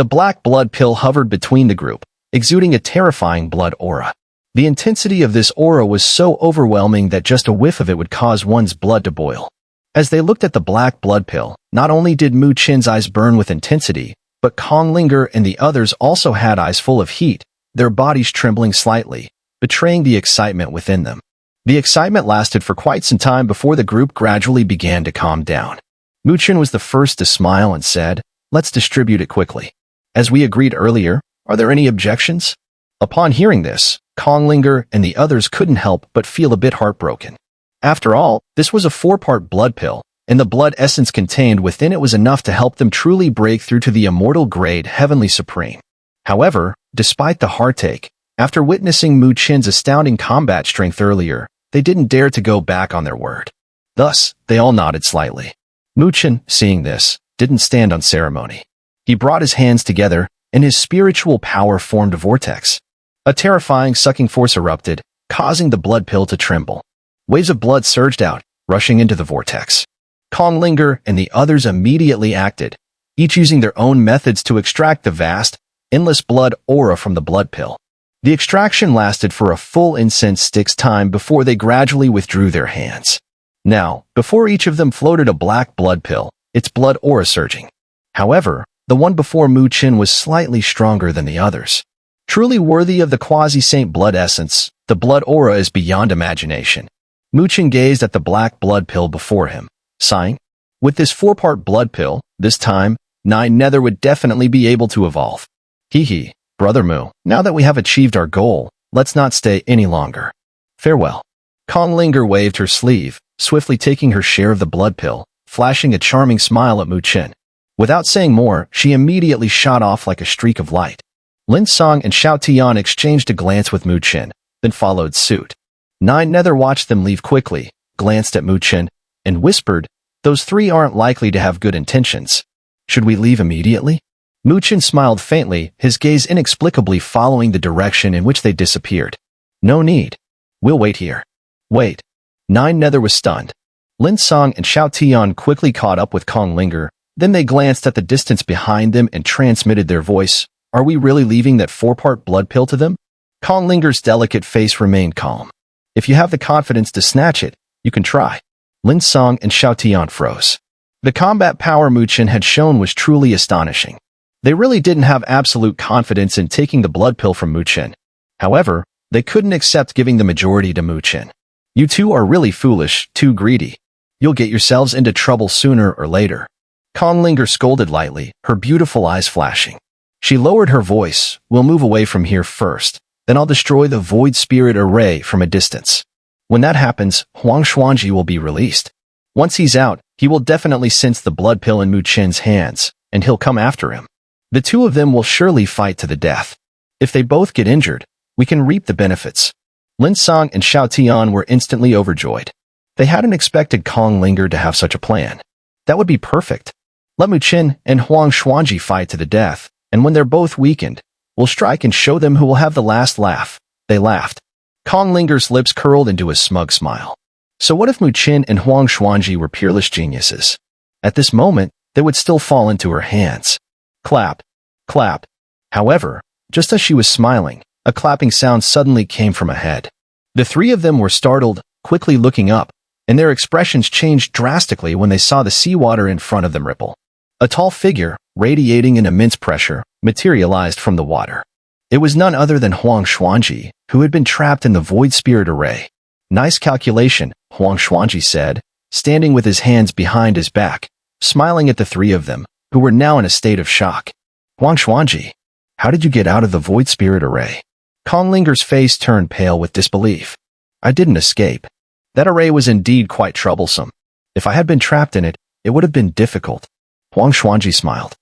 The black blood pill hovered between the group, exuding a terrifying blood aura. The intensity of this aura was so overwhelming that just a whiff of it would cause one's blood to boil. As they looked at the black blood pill, not only did Mu Chen's eyes burn with intensity, but Konglinger and the others also had eyes full of heat, their bodies trembling slightly, betraying the excitement within them. The excitement lasted for quite some time before the group gradually began to calm down. Mu Chen was the first to smile and said, "Let's distribute it quickly. As we agreed earlier, are there any objections?" Upon hearing this, Konglinger and the others couldn't help but feel a bit heartbroken. After all, this was a 4-part blood pill, and the blood essence contained within it was enough to help them truly break through to the immortal grade Heavenly Supreme. However, despite the heartache, after witnessing Mu Chen's astounding combat strength earlier, they didn't dare to go back on their word. Thus, they all nodded slightly. Mu Chen, seeing this, didn't stand on ceremony. He brought his hands together, and his spiritual power formed a vortex. A terrifying sucking force erupted, causing the blood pill to tremble. Waves of blood surged out, rushing into the vortex. Konglinger and the others immediately acted, each using their own methods to extract the vast, endless blood aura from the blood pill. The extraction lasted for a full incense stick's time before they gradually withdrew their hands. Now, before each of them floated a black blood pill, its blood aura surging. However, the one before Mu Chen was slightly stronger than the others. Truly worthy of the quasi-saint blood essence, the blood aura is beyond imagination. Mu Chen gazed at the black blood pill before him, sighing. With this 4-part blood pill, this time, 9 Nether would definitely be able to evolve. Hee, Brother Mu, now that we have achieved our goal, let's not stay any longer. Farewell. Konglinger waved her sleeve, swiftly taking her share of the blood pill, flashing a charming smile at Mu Chen. Without saying more, she immediately shot off like a streak of light. Lin Song and Xiao Tian exchanged a glance with Mu Chen, then followed suit. 9 Nether watched them leave quickly, glanced at Mu Chen, and whispered, "Those 3 aren't likely to have good intentions. Should we leave immediately?" Mu Chen smiled faintly, his gaze inexplicably following the direction in which they disappeared. "No need. We'll wait here." "Wait." 9 Nether was stunned. Lin Song and Xiao Tian quickly caught up with Konglinger, then they glanced at the distance behind them and transmitted their voice. "Are we really leaving that 4-part blood pill to them?" Konglinger's delicate face remained calm. "If you have the confidence to snatch it, you can try." Lin Song and Xiao Tian froze. The combat power Mu Chen had shown was truly astonishing. They really didn't have absolute confidence in taking the blood pill from Mu Chen. However, they couldn't accept giving the majority to Mu Chen. "You two are really foolish, too greedy. You'll get yourselves into trouble sooner or later." Konglinger scolded lightly, her beautiful eyes flashing. She lowered her voice, "We'll move away from here first, then I'll destroy the Void Spirit Array from a distance. When that happens, Huang Xuanji will be released. Once he's out, he will definitely sense the blood pill in Mu Chen's hands, and he'll come after him. The 2 of them will surely fight to the death. If they both get injured, we can reap the benefits." Lin Song and Xiao Tian were instantly overjoyed. They hadn't expected Konglinger to have such a plan. That would be perfect. Let Mu Chen and Huang Xuanji fight to the death, and when they're both weakened, we'll strike and show them who will have the last laugh. They laughed. Konglinger's lips curled into a smug smile. So what if Mu Chen and Huang Xuanji were peerless geniuses? At this moment, they would still fall into her hands. Clap. Clap. However, just as she was smiling, a clapping sound suddenly came from ahead. The 3 of them were startled, quickly looking up, and their expressions changed drastically when they saw the seawater in front of them ripple. A tall figure, radiating an immense pressure, materialized from the water. It was none other than Huang Xuanji, who had been trapped in the Void Spirit Array. "Nice calculation," Huang Xuanji said, standing with his hands behind his back, smiling at the 3 of them, who were now in a state of shock. "Huang Xuanji, how did you get out of the Void Spirit Array?" Konglinger's face turned pale with disbelief. "I didn't escape. That array was indeed quite troublesome. If I had been trapped in it, it would have been difficult." Huang Xuanji smiled.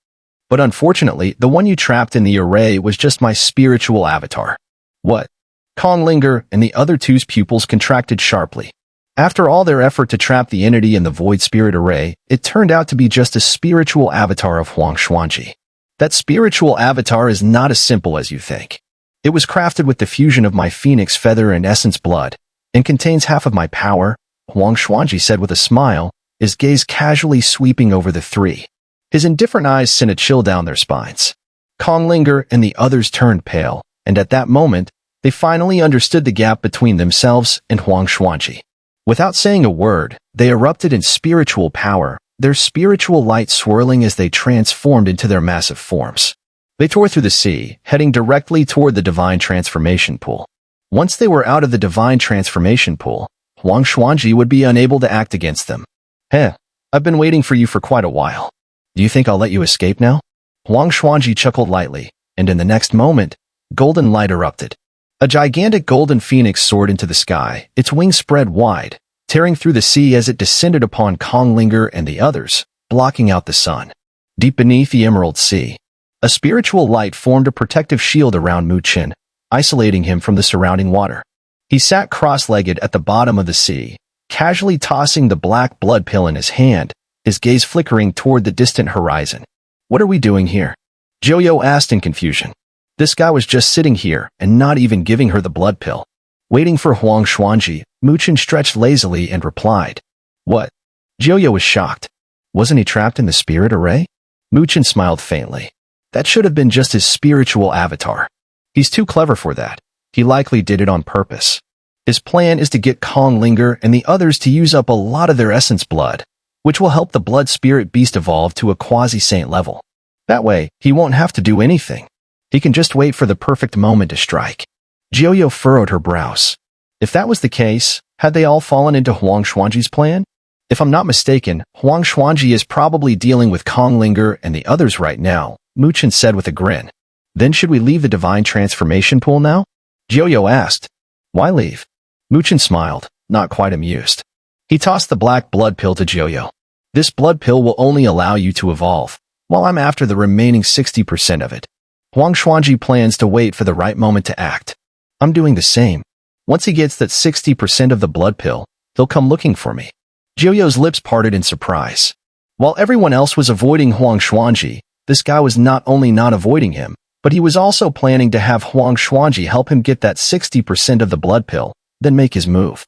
"But unfortunately, the one you trapped in the array was just my spiritual avatar." "What?" Konglinger and the other 2's pupils contracted sharply. After all their effort to trap the entity in the Void Spirit Array, it turned out to be just a spiritual avatar of Huang Xuanji. That spiritual avatar is not as simple as you think. It was crafted with the fusion of my phoenix feather and essence blood, and contains half of my power, Huang Xuanji said with a smile, his gaze casually sweeping over the 3. His indifferent eyes sent a chill down their spines. Konglinger and the others turned pale, and at that moment, they finally understood the gap between themselves and Huang Xuanji. Without saying a word, they erupted in spiritual power, their spiritual light swirling as they transformed into their massive forms. They tore through the sea, heading directly toward the divine transformation pool. Once they were out of the divine transformation pool, Huang Xuanji would be unable to act against them. Heh, I've been waiting for you for quite a while. Do you think I'll let you escape now? Huang Xuanji chuckled lightly, and in the next moment, golden light erupted. A gigantic golden phoenix soared into the sky, its wings spread wide, tearing through the sea as it descended upon Konglinger and the others, blocking out the sun. Deep beneath the Emerald Sea, a spiritual light formed a protective shield around Mu Chen, isolating him from the surrounding water. He sat cross-legged at the bottom of the sea, casually tossing the black blood pill in his hand, his gaze flickering toward the distant horizon. What are we doing here? Joyo asked in confusion. This guy was just sitting here and not even giving her the blood pill. Waiting for Huang Xuanji, Mu Chen stretched lazily and replied. What? Joyo was shocked. Wasn't he trapped in the spirit array? Mu Chen smiled faintly. That should have been just his spiritual avatar. He's too clever for that. He likely did it on purpose. His plan is to get Konglinger and the others to use up a lot of their essence blood, which will help the blood spirit beast evolve to a quasi-saint level. That way, he won't have to do anything. He can just wait for the perfect moment to strike. Joyo furrowed her brows. If that was the case, had they all fallen into Huang Xuanji's plan? If I'm not mistaken, Huang Xuanji is probably dealing with Konglinger and the others right now, Mu Chen said with a grin. Then should we leave the divine transformation pool now? Joyo asked. Why leave? Mu Chen smiled, not quite amused. He tossed the black blood pill to Joyo. This blood pill will only allow you to evolve, while I'm after the remaining 60% of it. Huang Xuanji plans to wait for the right moment to act. I'm doing the same. Once he gets that 60% of the blood pill, he'll come looking for me. Joyo's lips parted in surprise. While everyone else was avoiding Huang Xuanji, this guy was not only not avoiding him, but he was also planning to have Huang Xuanji help him get that 60% of the blood pill, then make his move.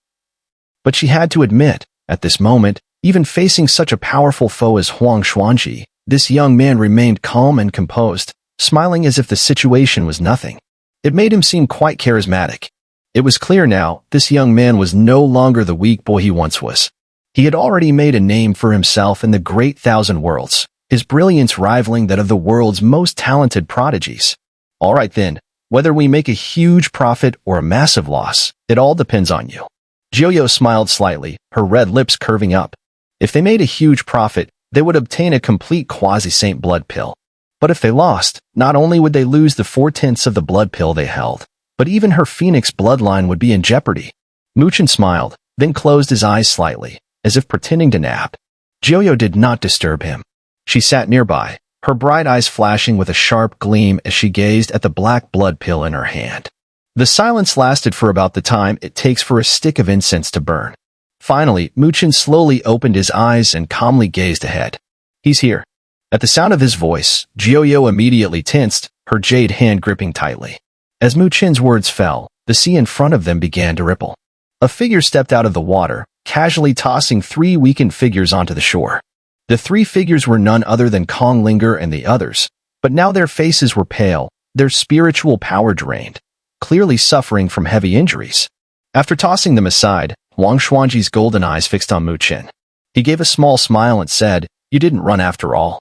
But she had to admit, at this moment, even facing such a powerful foe as Huang Xuanji, this young man remained calm and composed, smiling as if the situation was nothing. It made him seem quite charismatic. It was clear now, this young man was no longer the weak boy he once was. He had already made a name for himself in the great thousand worlds, his brilliance rivaling that of the world's most talented prodigies. All right then, whether we make a huge profit or a massive loss, it all depends on you. Joyo smiled slightly, her red lips curving up. If they made a huge profit, they would obtain a complete quasi-saint blood pill. But if they lost, not only would they lose the 4/10 of the blood pill they held, but even her phoenix bloodline would be in jeopardy. Mu Chen smiled, then closed his eyes slightly, as if pretending to nap. Joyo did not disturb him. She sat nearby, her bright eyes flashing with a sharp gleam as she gazed at the black blood pill in her hand. The silence lasted for about the time it takes for a stick of incense to burn. Finally, Mu Chen slowly opened his eyes and calmly gazed ahead. He's here. At the sound of his voice, Joyo immediately tensed, her jade hand gripping tightly. As Mu Chen's words fell, the sea in front of them began to ripple. A figure stepped out of the water, casually tossing 3 weakened figures onto the shore. The 3 figures were none other than Konglinger and the others, but now their faces were pale, their spiritual power drained, clearly suffering from heavy injuries. After tossing them aside, Huang Xuanji's golden eyes fixed on Mu Chen. He gave a small smile and said, "You didn't run after all.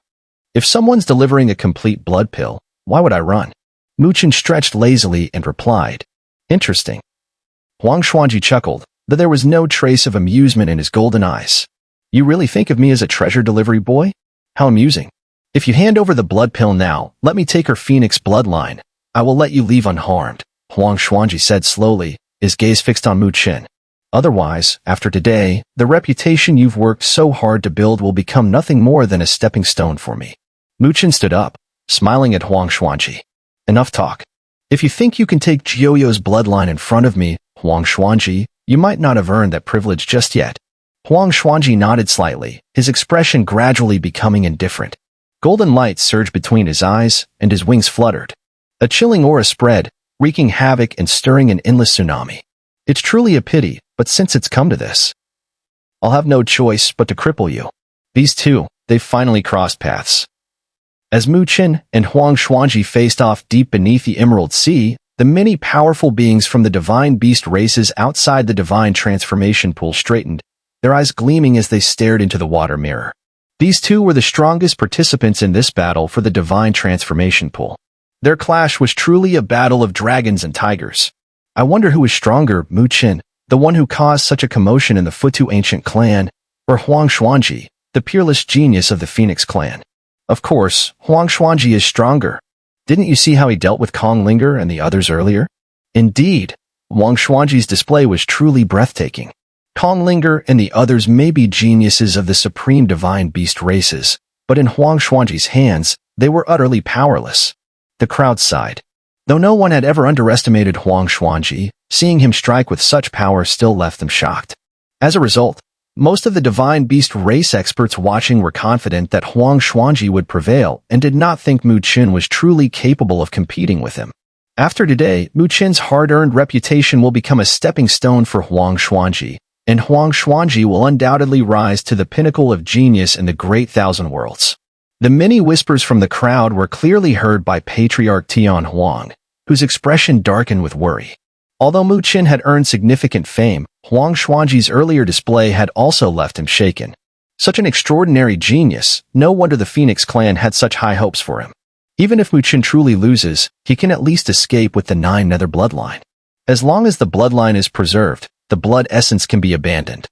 If someone's delivering a complete blood pill, why would I run?" Mu Chen stretched lazily and replied, "Interesting." Huang Xuanji chuckled, but there was no trace of amusement in his golden eyes. "You really think of me as a treasure delivery boy? How amusing. If you hand over the blood pill now, let me take her phoenix bloodline. I will let you leave unharmed," Huang Xuanji said slowly, his gaze fixed on Mu Chen. "Otherwise, after today, the reputation you've worked so hard to build will become nothing more than a stepping stone for me." Mu Chen stood up, smiling at Huang Xuanji. "Enough talk. If you think you can take Joyo's bloodline in front of me, Huang Xuanji, you might not have earned that privilege just yet." Huang Xuanji nodded slightly, his expression gradually becoming indifferent. Golden light surged between his eyes, and his wings fluttered. A chilling aura spread, wreaking havoc and stirring an endless tsunami. It's truly a pity, but since it's come to this, I'll have no choice but to cripple you. These two, they've finally crossed paths. As Mu Chen and Huang Xuanji faced off deep beneath the Emerald Sea, the many powerful beings from the divine beast races outside the divine transformation pool straightened, their eyes gleaming as they stared into the water mirror. These two were the strongest participants in this battle for the divine transformation pool. Their clash was truly a battle of dragons and tigers. I wonder who is stronger, Mu Chen, the one who caused such a commotion in the Futu ancient clan, or Huang Xuanji, the peerless genius of the Phoenix clan. Of course, Huang Xuanji is stronger. Didn't you see how he dealt with Kong Linger and the others earlier? Indeed, Huang Xuanji's display was truly breathtaking. Kong Linger and the others may be geniuses of the supreme divine beast races, but in Huang Xuanji's hands, they were utterly powerless. The crowd sighed. Though no one had ever underestimated Huang Xuanji, seeing him strike with such power still left them shocked. As a result, most of the divine beast race experts watching were confident that Huang Xuanji would prevail and did not think Mu Chen was truly capable of competing with him. After today, Mu Chen's hard-earned reputation will become a stepping stone for Huang Xuanji, and Huang Xuanji will undoubtedly rise to the pinnacle of genius in the Great Thousand Worlds. The many whispers from the crowd were clearly heard by Patriarch Tian Huang, whose expression darkened with worry. Although Mu Chen had earned significant fame, Huang Xuanji's earlier display had also left him shaken. Such an extraordinary genius, no wonder the Phoenix clan had such high hopes for him. Even if Mu Chen truly loses, he can at least escape with the 9 Nether bloodline. As long as the bloodline is preserved, the blood essence can be abandoned.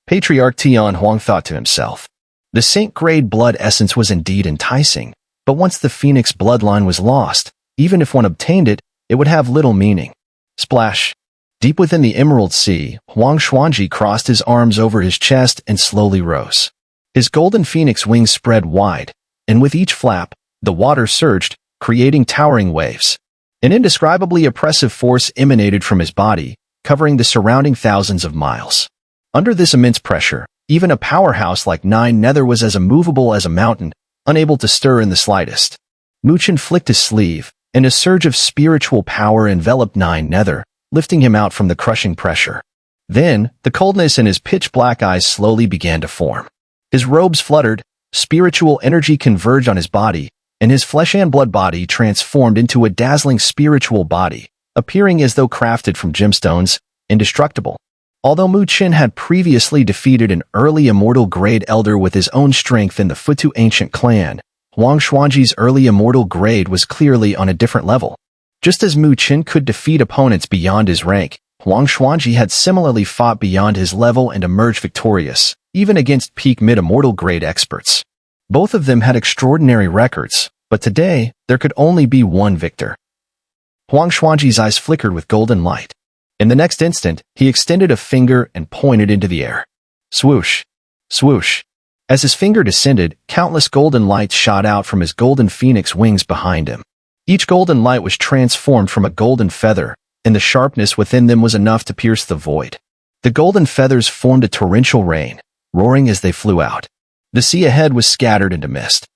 Patriarch Tian Huang thought to himself. The Saint-grade blood essence was indeed enticing, but once the Phoenix bloodline was lost, even if one obtained it, it would have little meaning. Splash! Deep within the Emerald Sea, Huang Xuanji crossed his arms over his chest and slowly rose. His golden phoenix wings spread wide, and with each flap, the water surged, creating towering waves. An indescribably oppressive force emanated from his body, covering the surrounding thousands of miles. Under this immense pressure, even a powerhouse like 9 Nether was as immovable as a mountain, unable to stir in the slightest. Mu Chen flicked his sleeve, and a surge of spiritual power enveloped 9 Nether, lifting him out from the crushing pressure. Then, the coldness in his pitch-black eyes slowly began to form. His robes fluttered, spiritual energy converged on his body, and his flesh and blood body transformed into a dazzling spiritual body, appearing as though crafted from gemstones, indestructible. Although Mu Chen had previously defeated an early immortal grade elder with his own strength in the Futu ancient clan, Huang Xuanji's early immortal grade was clearly on a different level. Just as Mu Chen could defeat opponents beyond his rank, Huang Xuanji had similarly fought beyond his level and emerged victorious, even against peak mid-immortal grade experts. Both of them had extraordinary records, but today, there could only be one victor. Huang Xuanji's eyes flickered with golden light. In the next instant, he extended a finger and pointed into the air. Swoosh! Swoosh! As his finger descended, countless golden lights shot out from his golden phoenix wings behind him. Each golden light was transformed from a golden feather, and the sharpness within them was enough to pierce the void. The golden feathers formed a torrential rain, roaring as they flew out. The sea ahead was scattered into mist.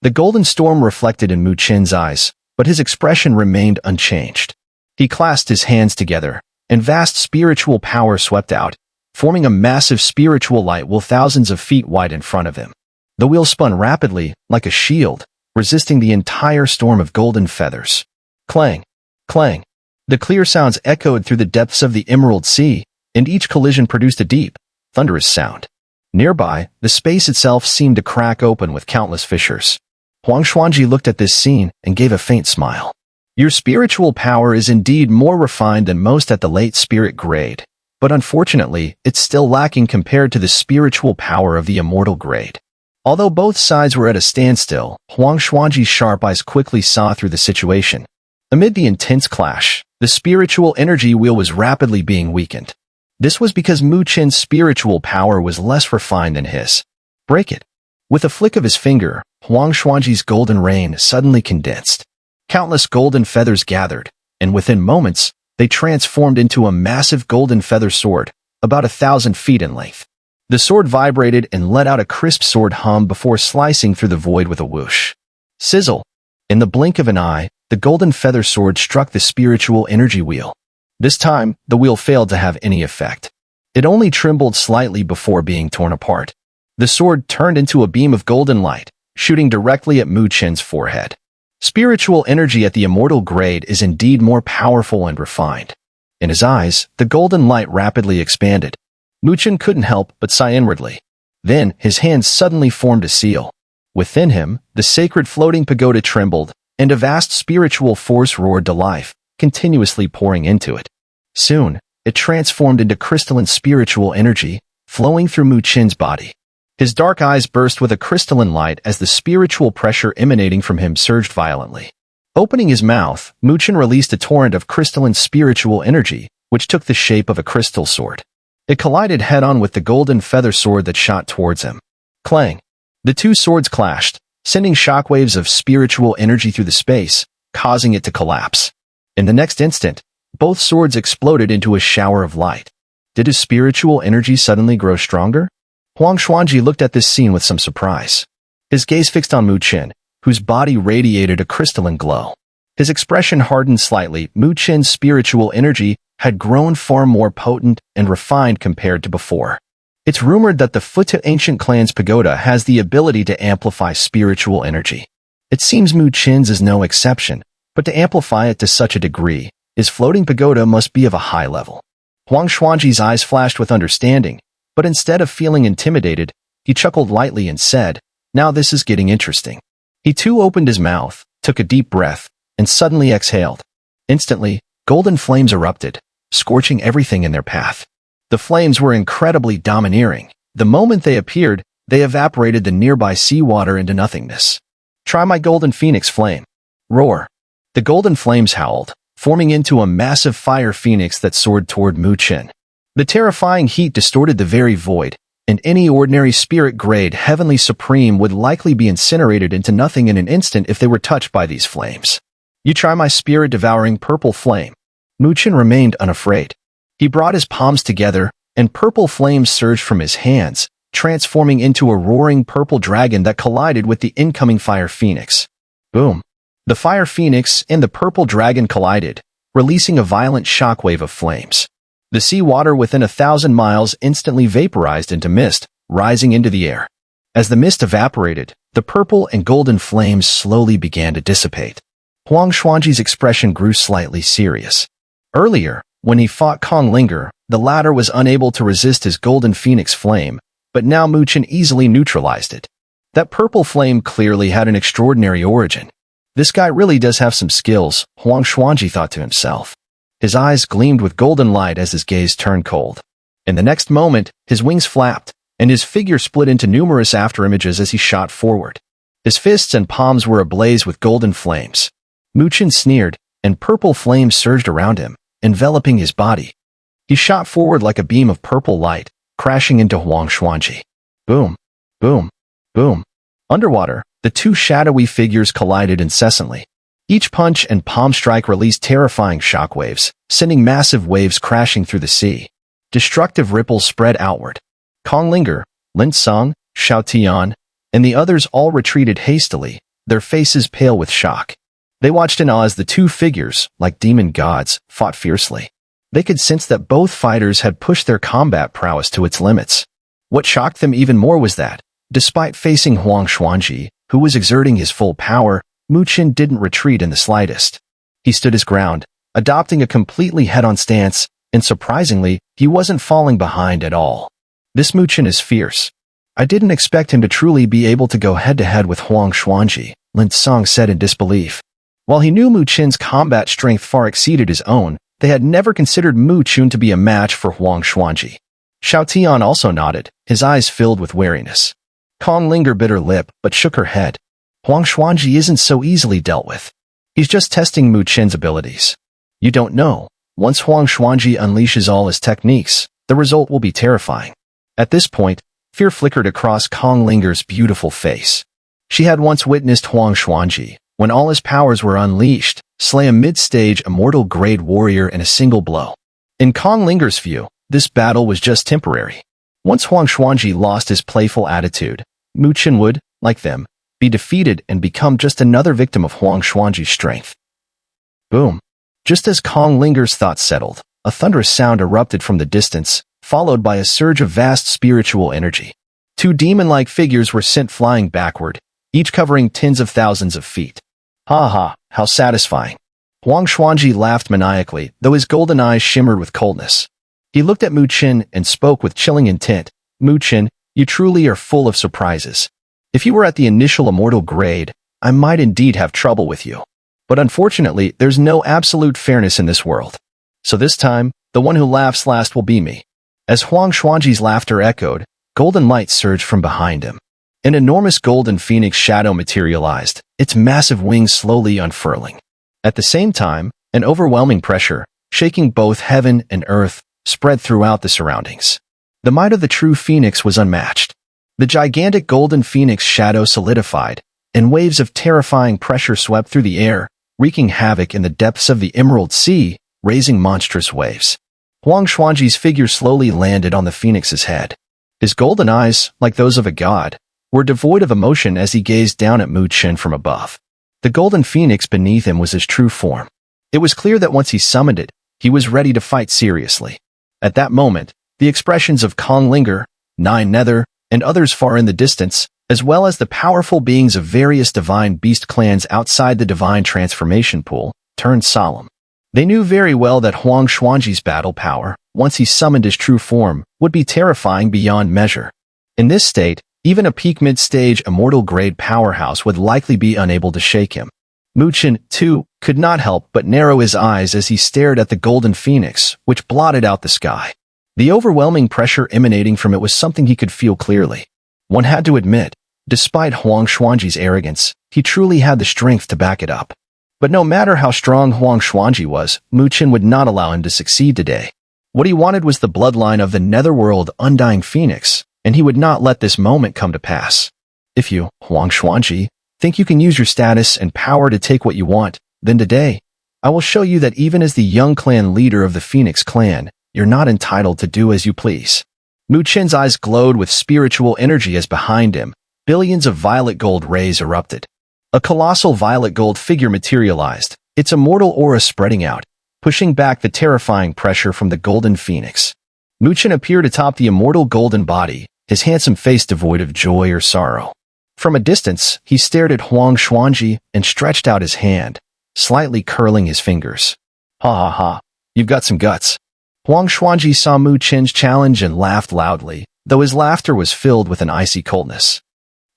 The golden storm reflected in Mu Chen's eyes, but his expression remained unchanged. He clasped his hands together, and vast spiritual power swept out, forming a massive spiritual light wheel thousands of feet wide in front of him. The wheel spun rapidly, like a shield, resisting the entire storm of golden feathers. Clang! Clang! The clear sounds echoed through the depths of the Emerald Sea, and each collision produced a deep, thunderous sound. Nearby, the space itself seemed to crack open with countless fissures. Huang Xuanji looked at this scene and gave a faint smile. Your spiritual power is indeed more refined than most at the late spirit grade, but unfortunately, it's still lacking compared to the spiritual power of the immortal grade. Although both sides were at a standstill, Huang Xuanji's sharp eyes quickly saw through the situation. Amid the intense clash, the spiritual energy wheel was rapidly being weakened. This was because Mu Chen's spiritual power was less refined than his. Break it! With a flick of his finger, Huang Xuanji's golden rain suddenly condensed. Countless golden feathers gathered, and within moments, they transformed into a massive golden feather sword, about 1,000 feet in length. The sword vibrated and let out a crisp sword hum before slicing through the void with a whoosh. Sizzle! In the blink of an eye, the golden feather sword struck the spiritual energy wheel. This time, the wheel failed to have any effect. It only trembled slightly before being torn apart. The sword turned into a beam of golden light, shooting directly at Mu Chen's forehead. Spiritual energy at the immortal grade is indeed more powerful and refined. In his eyes, the golden light rapidly expanded. Mu Chen couldn't help but sigh inwardly. Then, his hands suddenly formed a seal. Within him, the sacred floating pagoda trembled, and a vast spiritual force roared to life, continuously pouring into it. Soon, it transformed into crystalline spiritual energy, flowing through Mu Chen's body. His dark eyes burst with a crystalline light as the spiritual pressure emanating from him surged violently. Opening his mouth, Mu Chen released a torrent of crystalline spiritual energy, which took the shape of a crystal sword. It collided head-on with the golden feather sword that shot towards him. Clang! The two swords clashed, sending shockwaves of spiritual energy through the space, causing it to collapse. In the next instant, both swords exploded into a shower of light. Did his spiritual energy suddenly grow stronger? Huang Xuanji looked at this scene with some surprise. His gaze fixed on Mu Chen, whose body radiated a crystalline glow. His expression hardened slightly. Mu Chen's spiritual energy had grown far more potent and refined compared to before. It's rumored that the Futa ancient clan's pagoda has the ability to amplify spiritual energy. It seems Mu Chen's is no exception, but to amplify it to such a degree, his floating pagoda must be of a high level. Huang Xuanji's eyes flashed with understanding, but instead of feeling intimidated, he chuckled lightly and said, "Now this is getting interesting." He too opened his mouth, took a deep breath, and suddenly exhaled. Instantly, golden flames erupted, scorching everything in their path. The flames were incredibly domineering. The moment they appeared, they evaporated the nearby seawater into nothingness. "Try my golden phoenix flame." Roar. The golden flames howled, forming into a massive fire phoenix that soared toward Mu Chen. The terrifying heat distorted the very void, and any ordinary spirit-grade heavenly supreme would likely be incinerated into nothing in an instant if they were touched by these flames. "You try my spirit-devouring purple flame." Mu Chen remained unafraid. He brought his palms together, and purple flames surged from his hands, transforming into a roaring purple dragon that collided with the incoming fire phoenix. Boom! The fire phoenix and the purple dragon collided, releasing a violent shockwave of flames. The seawater within 1,000 miles instantly vaporized into mist, rising into the air. As the mist evaporated, the purple and golden flames slowly began to dissipate. Huang Xuanji's expression grew slightly serious. Earlier, when he fought Kong Linger, the latter was unable to resist his golden phoenix flame, but now Mu Chen easily neutralized it. That purple flame clearly had an extraordinary origin. This guy really does have some skills, Huang Xuanji thought to himself. His eyes gleamed with golden light as his gaze turned cold. In the next moment, his wings flapped, and his figure split into numerous afterimages as he shot forward. His fists and palms were ablaze with golden flames. Mu Chen sneered, and purple flames surged around him, enveloping his body. He shot forward like a beam of purple light, crashing into Huang Xuanji. Boom, boom, boom. Underwater, the two shadowy figures collided incessantly. Each punch and palm strike released terrifying shockwaves, sending massive waves crashing through the sea. Destructive ripples spread outward. Kong Linger, Lin Song, Xiao Tian, and the others all retreated hastily, their faces pale with shock. They watched in awe as the two figures, like demon gods, fought fiercely. They could sense that both fighters had pushed their combat prowess to its limits. What shocked them even more was that, despite facing Huang Xuanji, who was exerting his full power, Mu Chen didn't retreat in the slightest. He stood his ground, adopting a completely head-on stance, and surprisingly, he wasn't falling behind at all. This Mu Chen is fierce. I didn't expect him to truly be able to go head-to-head with Huang Xuanji, Lin Song said in disbelief. While he knew Mu Chen's combat strength far exceeded his own, they had never considered Mu Chen to be a match for Huang Xuanji. Xiao Tian also nodded, his eyes filled with wariness. Kong Linger bit her lip, but shook her head. Huang Xuanji isn't so easily dealt with. He's just testing Mu Chen's abilities. You don't know. Once Huang Xuanji unleashes all his techniques, the result will be terrifying. At this point, fear flickered across Kong Linger's beautiful face. She had once witnessed Huang Xuanji, when all his powers were unleashed, slay a mid-stage immortal-grade warrior in a single blow. In Kong Linger's view, this battle was just temporary. Once Huang Xuanji lost his playful attitude, Mu Chen would, like them, be defeated and become just another victim of Huang Xuanji's strength. Boom. Just as Kong Linger's thoughts settled, a thunderous sound erupted from the distance, followed by a surge of vast spiritual energy. Two demon-like figures were sent flying backward, each covering tens of thousands of feet. Ha ha, how satisfying. Huang Xuanji laughed maniacally, though his golden eyes shimmered with coldness. He looked at Mu Chen and spoke with chilling intent. Mu Chen, you truly are full of surprises. If you were at the initial immortal grade, I might indeed have trouble with you. But unfortunately, there's no absolute fairness in this world. So this time, the one who laughs last will be me. As Huang Xuanji's laughter echoed, golden light surged from behind him. An enormous golden phoenix shadow materialized, its massive wings slowly unfurling. At the same time, an overwhelming pressure, shaking both heaven and earth, spread throughout the surroundings. The might of the true phoenix was unmatched. The gigantic golden phoenix shadow solidified, and waves of terrifying pressure swept through the air, wreaking havoc in the depths of the Emerald Sea, raising monstrous waves. Huang Xuanji's figure slowly landed on the phoenix's head. His golden eyes, like those of a god, were devoid of emotion as he gazed down at Mu Chen from above. The golden phoenix beneath him was his true form. It was clear that once he summoned it, he was ready to fight seriously. At that moment, the expressions of Kong Linger, Nine Nether, and others far in the distance, as well as the powerful beings of various divine beast clans outside the divine transformation pool, turned solemn. They knew very well that Huang Xuanji's battle power, once he summoned his true form, would be terrifying beyond measure. In this state, even a peak mid-stage immortal-grade powerhouse would likely be unable to shake him. Mu Chen, too, could not help but narrow his eyes as he stared at the golden phoenix, which blotted out the sky. The overwhelming pressure emanating from it was something he could feel clearly. One had to admit, despite Huang Xuanji's arrogance, he truly had the strength to back it up. But no matter how strong Huang Xuanji was, Mu Chen would not allow him to succeed today. What he wanted was the bloodline of the netherworld undying phoenix, and he would not let this moment come to pass. If you, Huang Xuanji, think you can use your status and power to take what you want, then today, I will show you that even as the young clan leader of the Phoenix clan, you're not entitled to do as you please. Mu Chen's eyes glowed with spiritual energy as behind him, billions of violet gold rays erupted. A colossal violet gold figure materialized, its immortal aura spreading out, pushing back the terrifying pressure from the golden phoenix. Mu Chen appeared atop the immortal golden body, his handsome face devoid of joy or sorrow. From a distance, he stared at Huang Xuanji and stretched out his hand, slightly curling his fingers. Ha ha ha, you've got some guts. Huang Xuanji saw Mu Chen's challenge and laughed loudly, though his laughter was filled with an icy coldness.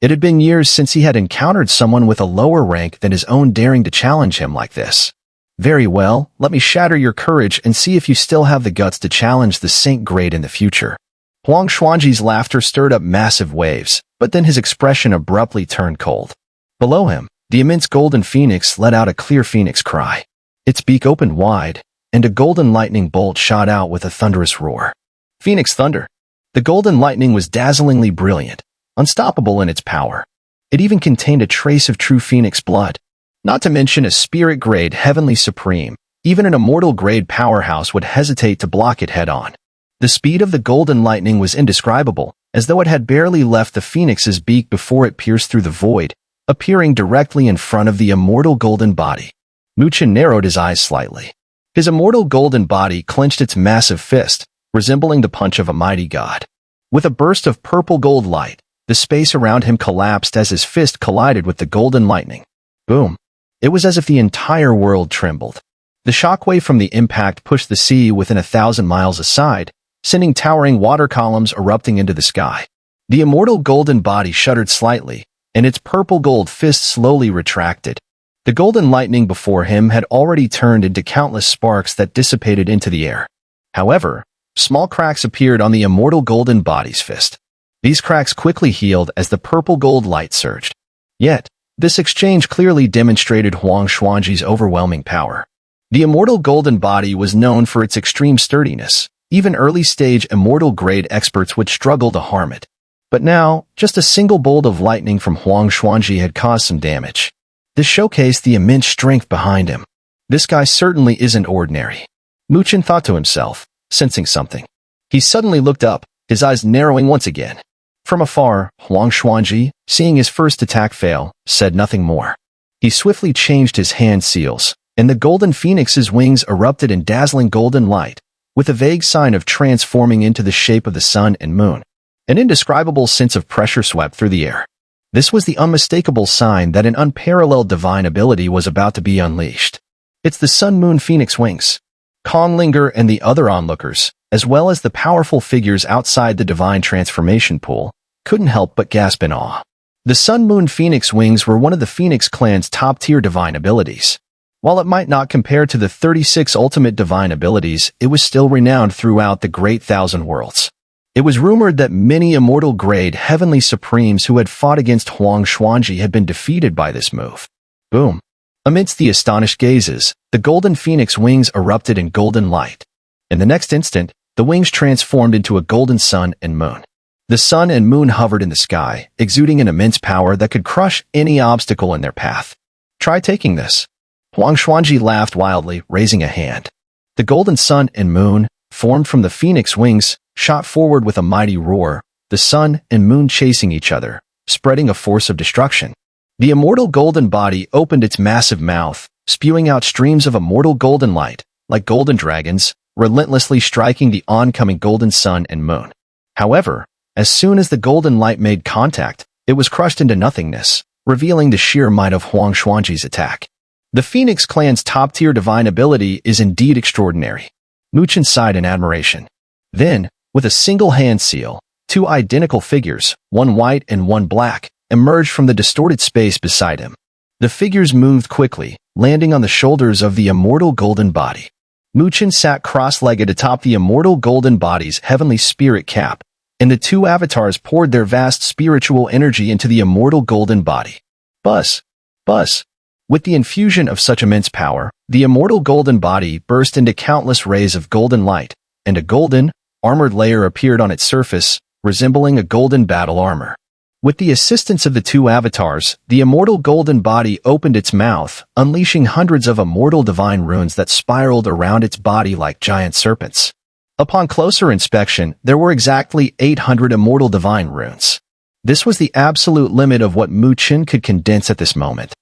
It had been years since he had encountered someone with a lower rank than his own daring to challenge him like this. Very well, let me shatter your courage and see if you still have the guts to challenge the Saint Grade in the future. Huang Xuanji's laughter stirred up massive waves, but then his expression abruptly turned cold. Below him, the immense golden phoenix let out a clear phoenix cry. Its beak opened wide, and a golden lightning bolt shot out with a thunderous roar. Phoenix thunder. The golden lightning was dazzlingly brilliant, unstoppable in its power. It even contained a trace of true phoenix blood. Not to mention a spirit-grade heavenly supreme, even an immortal-grade powerhouse would hesitate to block it head-on. The speed of the golden lightning was indescribable, as though it had barely left the phoenix's beak before it pierced through the void, appearing directly in front of the immortal golden body. Mu Chen narrowed his eyes slightly. His immortal golden body clenched its massive fist, resembling the punch of a mighty god. With a burst of purple gold light, the space around him collapsed as his fist collided with the golden lightning. Boom. It was as if the entire world trembled. The shockwave from the impact pushed the sea within 1,000 miles aside, sending towering water columns erupting into the sky. The immortal golden body shuddered slightly, and its purple gold fist slowly retracted. The golden lightning before him had already turned into countless sparks that dissipated into the air. However, small cracks appeared on the immortal golden body's fist. These cracks quickly healed as the purple gold light surged. Yet, this exchange clearly demonstrated Huang Xuanji's overwhelming power. The immortal golden body was known for its extreme sturdiness. Even early-stage immortal-grade experts would struggle to harm it. But now, just a single bolt of lightning from Huang Xuanji had caused some damage. This showcased the immense strength behind him. This guy certainly isn't ordinary. Mu Chen thought to himself, sensing something. He suddenly looked up, his eyes narrowing once again. From afar, Huang Xuanji, seeing his first attack fail, said nothing more. He swiftly changed his hand seals, and the golden phoenix's wings erupted in dazzling golden light, with a vague sign of transforming into the shape of the sun and moon. An indescribable sense of pressure swept through the air. This was the unmistakable sign that an unparalleled divine ability was about to be unleashed. It's the Sun Moon Phoenix Wings. Xun'er and the other onlookers, as well as the powerful figures outside the divine transformation pool, couldn't help but gasp in awe. The Sun Moon Phoenix Wings were one of the Phoenix clan's top-tier divine abilities. While it might not compare to the 36 ultimate divine abilities, it was still renowned throughout the Great Thousand Worlds. It was rumored that many immortal-grade heavenly supremes who had fought against Huang Xuanji had been defeated by this move. Boom. Amidst the astonished gazes, the golden phoenix wings erupted in golden light. In the next instant, the wings transformed into a golden sun and moon. The sun and moon hovered in the sky, exuding an immense power that could crush any obstacle in their path. Try taking this. Huang Xuanji laughed wildly, raising a hand. The golden sun and moon, formed from the phoenix wings, shot forward with a mighty roar, the sun and moon chasing each other, spreading a force of destruction. The immortal golden body opened its massive mouth, spewing out streams of immortal golden light, like golden dragons, relentlessly striking the oncoming golden sun and moon. However, as soon as the golden light made contact, it was crushed into nothingness, revealing the sheer might of Huang Xuanji's attack. The Phoenix clan's top-tier divine ability is indeed extraordinary. Mu Chen sighed in admiration. Then, with a single hand seal, two identical figures, one white and one black, emerged from the distorted space beside him. The figures moved quickly, landing on the shoulders of the immortal golden body. Mu Chen sat cross-legged atop the immortal golden body's heavenly spirit cap, and the two avatars poured their vast spiritual energy into the immortal golden body. Buzz! Buzz! With the infusion of such immense power, the immortal golden body burst into countless rays of golden light, and a golden, armored layer appeared on its surface, resembling a golden battle armor. With the assistance of the two avatars, the immortal golden body opened its mouth, unleashing hundreds of immortal divine runes that spiraled around its body like giant serpents. Upon closer inspection, there were exactly 800 immortal divine runes. This was the absolute limit of what Mu Chen could condense at this moment.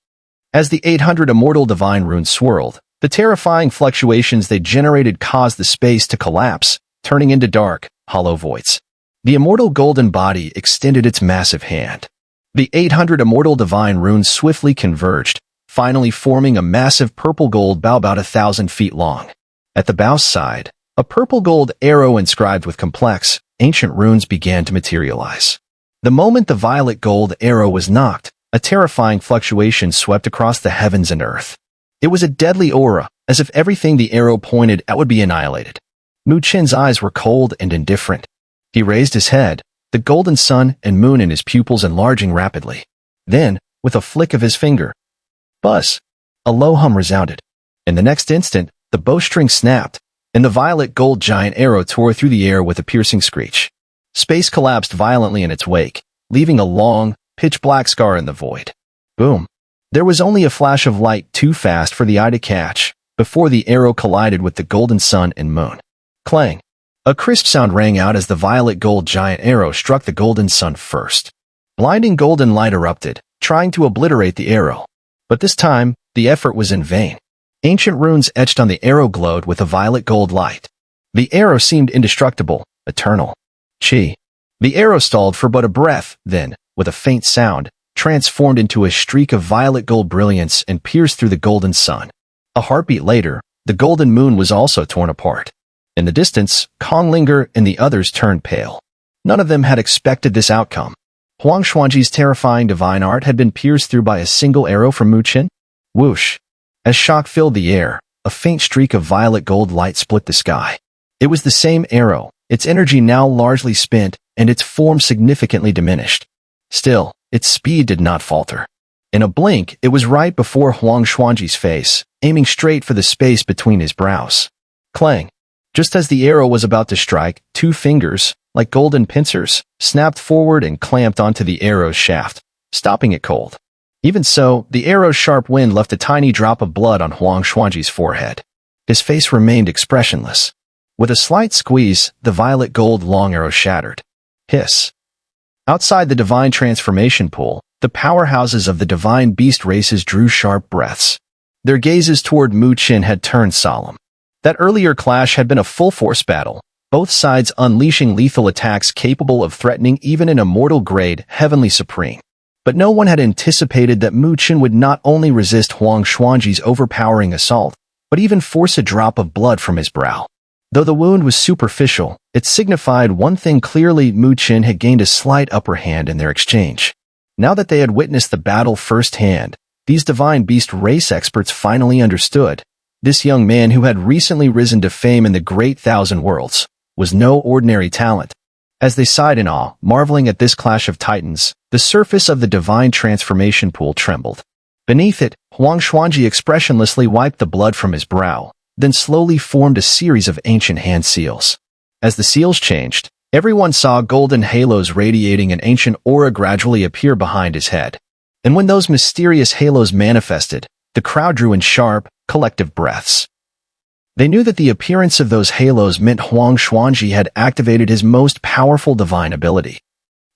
As the 800 immortal divine runes swirled, the terrifying fluctuations they generated caused the space to collapse, turning into dark, hollow voids. The immortal golden body extended its massive hand. The 800 immortal divine runes swiftly converged, finally forming a massive purple-gold bow about 1,000 feet long. At the bow's side, a purple-gold arrow inscribed with complex, ancient runes began to materialize. The moment the violet-gold arrow was knocked, a terrifying fluctuation swept across the heavens and earth. It was a deadly aura, as if everything the arrow pointed at would be annihilated. Mu Chen's eyes were cold and indifferent. He raised his head, the golden sun and moon in his pupils enlarging rapidly. Then, with a flick of his finger, buzz! A low hum resounded. In the next instant, the bowstring snapped, and the violet-gold giant arrow tore through the air with a piercing screech. Space collapsed violently in its wake, leaving a long, pitch-black scar in the void. Boom! There was only a flash of light too fast for the eye to catch, before the arrow collided with the golden sun and moon. Clang! A crisp sound rang out as the violet-gold giant arrow struck the golden sun first. Blinding golden light erupted, trying to obliterate the arrow. But this time, the effort was in vain. Ancient runes etched on the arrow glowed with a violet-gold light. The arrow seemed indestructible, eternal. Chi. The arrow stalled for but a breath, then, with a faint sound, transformed into a streak of violet-gold brilliance and pierced through the golden sun. A heartbeat later, the golden moon was also torn apart. In the distance, Xun'er and the others turned pale. None of them had expected this outcome. Huang Xuanji's terrifying divine art had been pierced through by a single arrow from Mu Chen. Whoosh! As shock filled the air, a faint streak of violet-gold light split the sky. It was the same arrow, its energy now largely spent, and its form significantly diminished. Still, its speed did not falter. In a blink, it was right before Huang Xuanji's face, aiming straight for the space between his brows. Clang! Just as the arrow was about to strike, two fingers, like golden pincers, snapped forward and clamped onto the arrow's shaft, stopping it cold. Even so, the arrow's sharp wind left a tiny drop of blood on Huang Xuanji's forehead. His face remained expressionless. With a slight squeeze, the violet-gold long arrow shattered. Hiss! Outside the divine transformation pool, the powerhouses of the divine beast races drew sharp breaths. Their gazes toward Mu Chen had turned solemn. That earlier clash had been a full-force battle, both sides unleashing lethal attacks capable of threatening even an immortal-grade heavenly supreme. But no one had anticipated that Mu Chen would not only resist Huang Xuanji's overpowering assault, but even force a drop of blood from his brow. Though the wound was superficial, it signified one thing clearly: Mu Chen had gained a slight upper hand in their exchange. Now that they had witnessed the battle firsthand, these divine beast race experts finally understood. This young man, who had recently risen to fame in the Great Thousand Worlds, was no ordinary talent. As they sighed in awe, marveling at this clash of titans, the surface of the divine transformation pool trembled. Beneath it, Huang Xuanji expressionlessly wiped the blood from his brow, then slowly formed a series of ancient hand seals. As the seals changed, everyone saw golden halos radiating an ancient aura gradually appear behind his head. And when those mysterious halos manifested, the crowd drew in sharp, collective breaths. They knew that the appearance of those halos meant Huang Xuanji had activated his most powerful divine ability.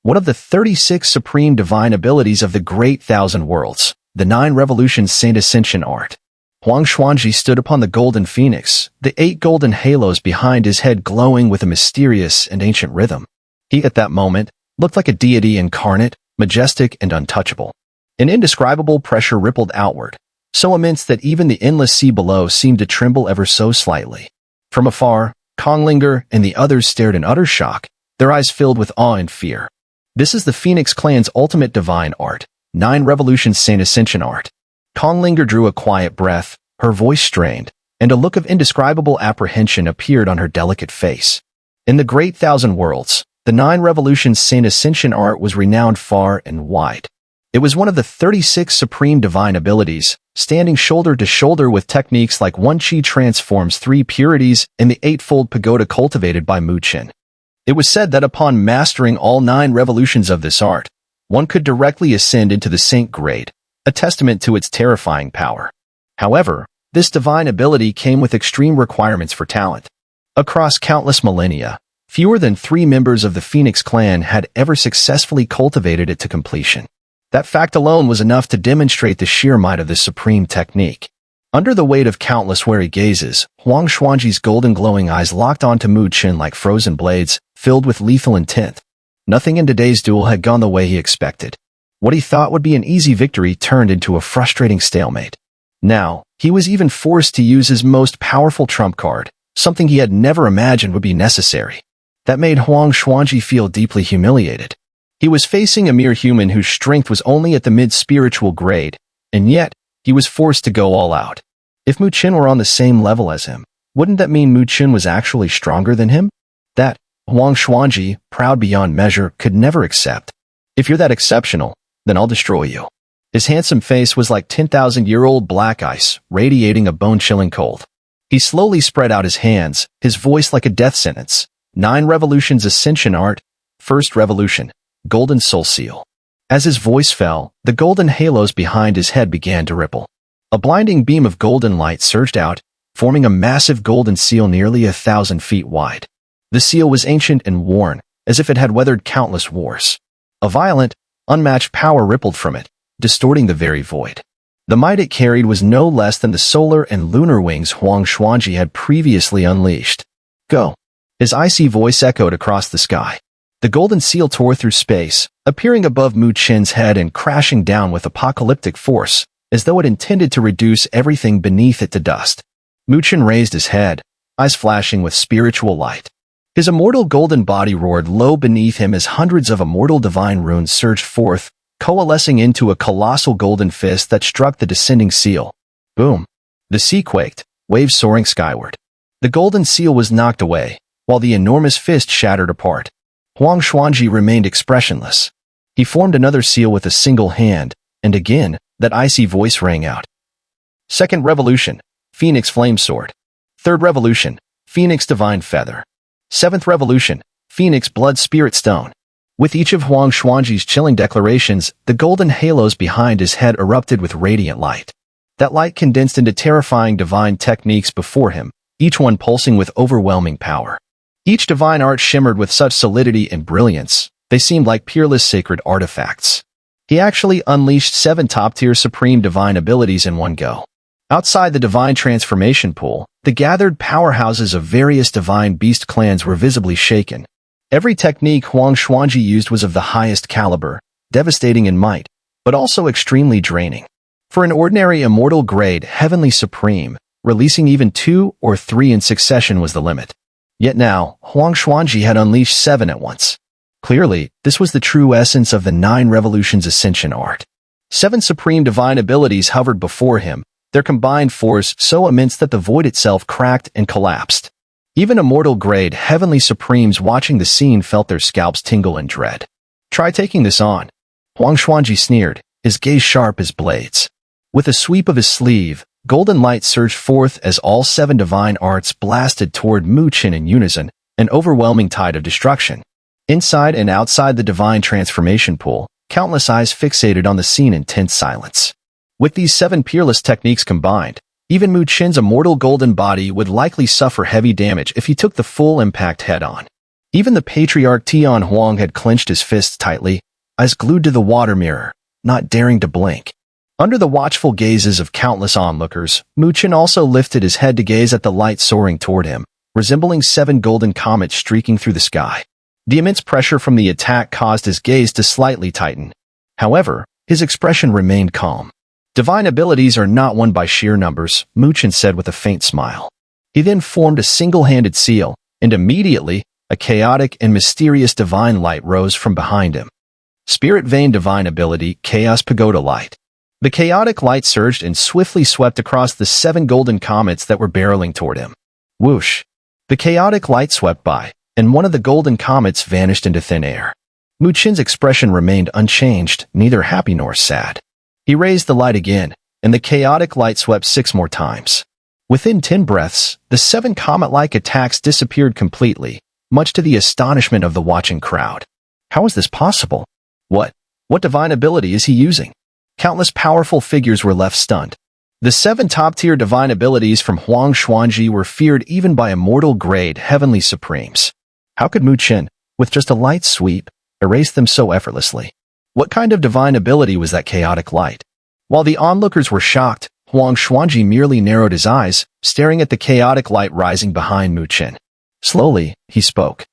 One of the 36 supreme divine abilities of the Great Thousand Worlds, the 9 Revolutions Saint Ascension Art. Huang Xuanji stood upon the golden phoenix, the 8 golden halos behind his head glowing with a mysterious and ancient rhythm. He, at that moment, looked like a deity incarnate, majestic and untouchable. An indescribable pressure rippled outward, so immense that even the endless sea below seemed to tremble ever so slightly. From afar, Konglinger and the others stared in utter shock, their eyes filled with awe and fear. This is the Phoenix Clan's ultimate divine art, 9 Revolutions Saint Ascension Art. Konglinger drew a quiet breath, her voice strained, and a look of indescribable apprehension appeared on her delicate face. In the Great Thousand Worlds, the 9 Revolutions Saint Ascension Art was renowned far and wide. It was one of the 36 supreme divine abilities, standing shoulder to shoulder with techniques like 1 Qi transforms 3 purities and the 8-fold pagoda cultivated by Mu Chen. It was said that upon mastering all 9 revolutions of this art, one could directly ascend into the saint grade, a testament to its terrifying power. However, this divine ability came with extreme requirements for talent. Across countless millennia, fewer than 3 members of the Phoenix Clan had ever successfully cultivated it to completion. That fact alone was enough to demonstrate the sheer might of this supreme technique. Under the weight of countless wary gazes, Huang Xuanji's golden glowing eyes locked onto Mu Chen like frozen blades, filled with lethal intent. Nothing in today's duel had gone the way he expected. What he thought would be an easy victory turned into a frustrating stalemate. Now, he was even forced to use his most powerful trump card, something he had never imagined would be necessary. That made Huang Xuanji feel deeply humiliated. He was facing a mere human whose strength was only at the mid-spiritual grade, and yet, he was forced to go all out. If Mu Chen were on the same level as him, wouldn't that mean Mu Chen was actually stronger than him? That, Huang Xuanji, proud beyond measure, could never accept. If you're that exceptional, then I'll destroy you. His handsome face was like 10,000-year-old black ice, radiating a bone-chilling cold. He slowly spread out his hands, his voice like a death sentence. 9 Revolutions Ascension Art, First Revolution, Golden Soul Seal. As his voice fell, the golden halos behind his head began to ripple. A blinding beam of golden light surged out, forming a massive golden seal nearly 1,000 feet wide. The seal was ancient and worn, as if it had weathered countless wars. A violent, unmatched power rippled from it, distorting the very void. The might it carried was no less than the solar and lunar wings Huang Xuanji had previously unleashed. Go! His icy voice echoed across the sky. The golden seal tore through space, appearing above Mu Chen's head and crashing down with apocalyptic force, as though it intended to reduce everything beneath it to dust. Mu Chen raised his head, eyes flashing with spiritual light. His immortal golden body roared low beneath him as hundreds of immortal divine runes surged forth, coalescing into a colossal golden fist that struck the descending seal. Boom! The sea quaked, waves soaring skyward. The golden seal was knocked away, while the enormous fist shattered apart. Huang Xuanji remained expressionless. He formed another seal with a single hand, and again, that icy voice rang out. Second Revolution, Phoenix Flame Sword. Third Revolution, Phoenix Divine Feather. Seventh Revolution, Phoenix Blood Spirit Stone. With each of Huang Xuanji's chilling declarations, the golden halos behind his head erupted with radiant light. That light condensed into terrifying divine techniques before him, each one pulsing with overwhelming power. Each divine art shimmered with such solidity and brilliance, they seemed like peerless sacred artifacts. He actually unleashed 7 top-tier supreme divine abilities in one go. Outside the divine transformation pool, the gathered powerhouses of various divine beast clans were visibly shaken. Every technique Huang Xuanji used was of the highest caliber, devastating in might, but also extremely draining. For an ordinary immortal grade Heavenly Supreme, releasing even 2 or 3 in succession was the limit. Yet now, Huang Xuanji had unleashed 7 at once. Clearly, this was the true essence of the 9 Revolutions Ascension art. 7 supreme divine abilities hovered before him, their combined force so immense that the void itself cracked and collapsed. Even immortal-grade Heavenly Supremes watching the scene felt their scalps tingle in dread. "Try taking this on." Huang Xuanji sneered, his gaze sharp as blades. With a sweep of his sleeve, golden light surged forth as all 7 divine arts blasted toward Mu Chen in unison, an overwhelming tide of destruction. Inside and outside the divine transformation pool, countless eyes fixated on the scene in tense silence. With these 7 peerless techniques combined, even Mu Chen's immortal golden body would likely suffer heavy damage if he took the full impact head-on. Even the patriarch Tian Huang had clenched his fists tightly, eyes glued to the water mirror, not daring to blink. Under the watchful gazes of countless onlookers, Mu Chen also lifted his head to gaze at the light soaring toward him, resembling 7 golden comets streaking through the sky. The immense pressure from the attack caused his gaze to slightly tighten. However, his expression remained calm. "Divine abilities are not won by sheer numbers," Mu Chen said with a faint smile. He then formed a single-handed seal, and immediately, a chaotic and mysterious divine light rose from behind him. Spirit Vein Divine Ability, Chaos Pagoda Light. The chaotic light surged and swiftly swept across the 7 golden comets that were barreling toward him. Whoosh! The chaotic light swept by, and one of the golden comets vanished into thin air. Mu Chen's expression remained unchanged, neither happy nor sad. He raised the light again, and the chaotic light swept 6 more times. Within 10 breaths, the 7 comet-like attacks disappeared completely, much to the astonishment of the watching crowd. How is this possible? What divine ability is he using? Countless powerful figures were left stunned. The 7 top-tier divine abilities from Huang Xuanji were feared even by immortal-grade Heavenly Supremes. How could Mu Chen, with just a light sweep, erase them so effortlessly? What kind of divine ability was that chaotic light? While the onlookers were shocked, Huang Xuanji merely narrowed his eyes, staring at the chaotic light rising behind Mu Chen. Slowly, he spoke.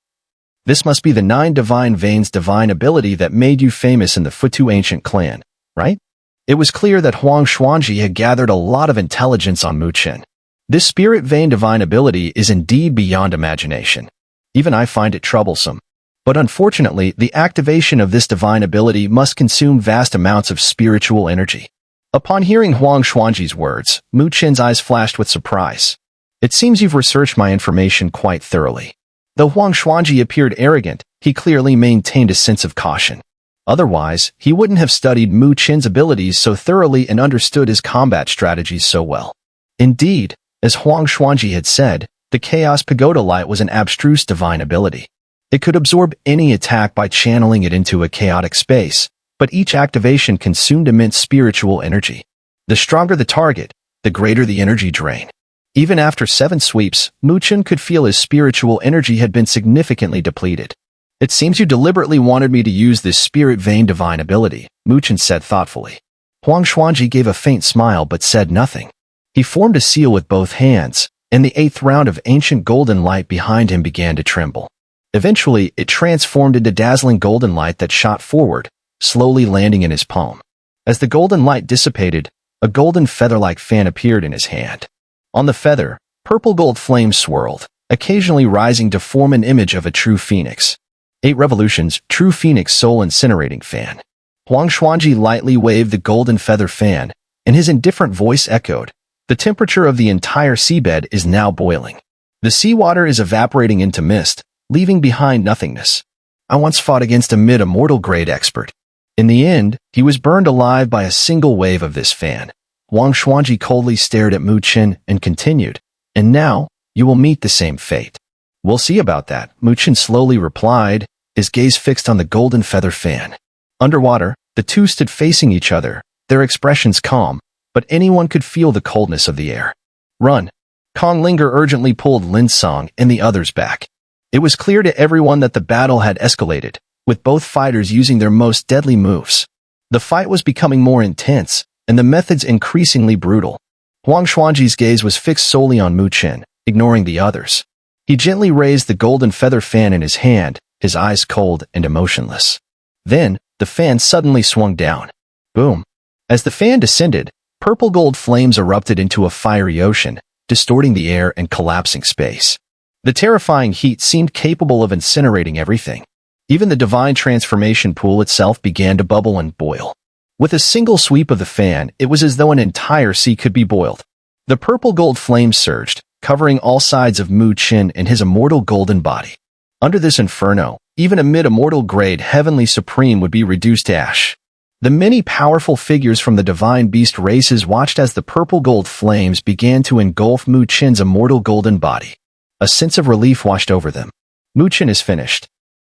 "This must be the 9 divine veins divine ability that made you famous in the Futu ancient clan, right?" It was clear that Huang Xuanji had gathered a lot of intelligence on Mu Chen. This spirit vein divine ability is indeed beyond imagination. Even I find it troublesome. But unfortunately, the activation of this divine ability must consume vast amounts of spiritual energy. Upon hearing Huang Xuanji's words, Mu Chen's eyes flashed with surprise. "It seems you've researched my information quite thoroughly." Though Huang Xuanji appeared arrogant, he clearly maintained a sense of caution. Otherwise, he wouldn't have studied Mu Chen's abilities so thoroughly and understood his combat strategies so well. Indeed, as Huang Xuanji had said, the Chaos Pagoda Light was an abstruse divine ability. It could absorb any attack by channeling it into a chaotic space, but each activation consumed immense spiritual energy. The stronger the target, the greater the energy drain. Even after 7 sweeps, Mu Chen could feel his spiritual energy had been significantly depleted. "It seems you deliberately wanted me to use this spirit vein divine ability," Mu Chen said thoughtfully. Huang Xuanji gave a faint smile but said nothing. He formed a seal with both hands, and the 8th round of ancient golden light behind him began to tremble. Eventually, it transformed into dazzling golden light that shot forward, slowly landing in his palm. As the golden light dissipated, a golden feather-like fan appeared in his hand. On the feather, purple-gold flames swirled, occasionally rising to form an image of a true phoenix. 8 Revolutions, True Phoenix Soul Incinerating Fan. Huang Xuanji lightly waved the golden feather fan, and his indifferent voice echoed, "The temperature of the entire seabed is now boiling. The seawater is evaporating into mist, leaving behind nothingness. I once fought against a mid-immortal grade expert. In the end, he was burned alive by a single wave of this fan." Huang Xuanji coldly stared at Mu Chen and continued, "And now, you will meet the same fate." "We'll see about that," Mu Chen slowly replied, his gaze fixed on the golden feather fan. Underwater, the two stood facing each other, their expressions calm, but anyone could feel the coldness of the air. "Run!" Kong Linger urgently pulled Lin Song and the others back. It was clear to everyone that the battle had escalated, with both fighters using their most deadly moves. The fight was becoming more intense, and the methods increasingly brutal. Huang Xuanji's gaze was fixed solely on Mu Chen, ignoring the others. He gently raised the golden feather fan in his hand, his eyes cold and emotionless. Then, the fan suddenly swung down. Boom. As the fan descended, purple gold flames erupted into a fiery ocean, distorting the air and collapsing space. The terrifying heat seemed capable of incinerating everything. Even the divine transformation pool itself began to bubble and boil. With a single sweep of the fan, it was as though an entire sea could be boiled. The purple gold flames surged, covering all sides of Mu Chen and his immortal golden body. Under this inferno, even a mid-immortal grade heavenly supreme would be reduced to ash. The many powerful figures from the divine beast races watched as the purple gold flames began to engulf Mu Chen's immortal golden body. A sense of relief washed over them. Mu Chen is finished.